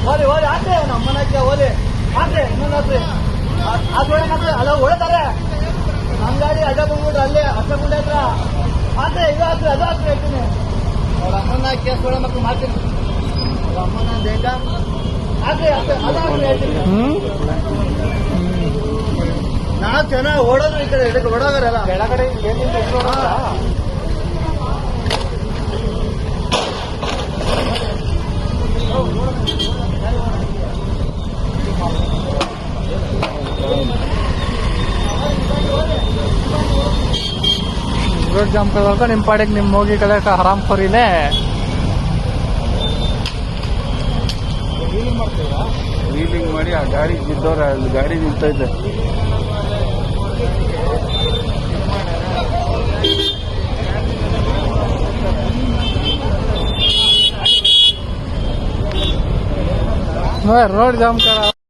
ಓಲಿ ಓಲಿ ಆದ್ರೆ ನಮ್ಮನಕ್ಕೆ ಓಲಿ ಆದ್ರೆ ಇನ್ನೊಂದು ಆದ್ರೆ ಅಲ್ಲ ಹೊಳ್ತಾರೆ ನಮ್ಮ ಗಾಡಿ ಅಡ್ಡ ಬಂದ್ಬಿಟ್ರೆ ಅಲ್ಲೇ ಅಡ್ಡ ಗುಂಡೆ ಹತ್ರ ಆದ್ರೆ ಇದು ಹಾಕ್ರಿ ಅದು ಹಾಕ್ರಿ ಹೇಳ್ತೀನಿ ಅವ್ರ ಅಮ್ಮನ ಕೇಸ್ ಒಳ ಮಕ್ಕಳು ಮಾಡ್ತೀನಿ ಅವ್ರ ಅಮ್ಮನ ಬೇಗ ಆದ್ರೆ ಅದು ಹಾಕ್ರಿ ಹೇಳ್ತೀನಿ ನಾಲ್ಕು ಜನ ಓಡೋದ್ರು ಈ ಕಡೆ ಇದಕ್ಕೆ ಓಡೋಗರಲ್ಲ ಕೆಳಗಡೆ ರೋಡ್ ಜಾಮ್ ಕಳ್ಕ ನಿಮ್ಮ ಪಾಡಿಗೆ ನಿಮ್ಮ ಹೋಗಿ ಕಳೆಕ ಹರಾಮ್ ಖೋರಿನೇ ವೀಲಿಂಗ್ ಮಾಡಿ ಆ ಗಾಡಿ ಬಿದ್ದವ್ರೆ ಅಲ್ಲಿ ಗಾಡಿ ನಿಂತೈತೆ रोड जाम करा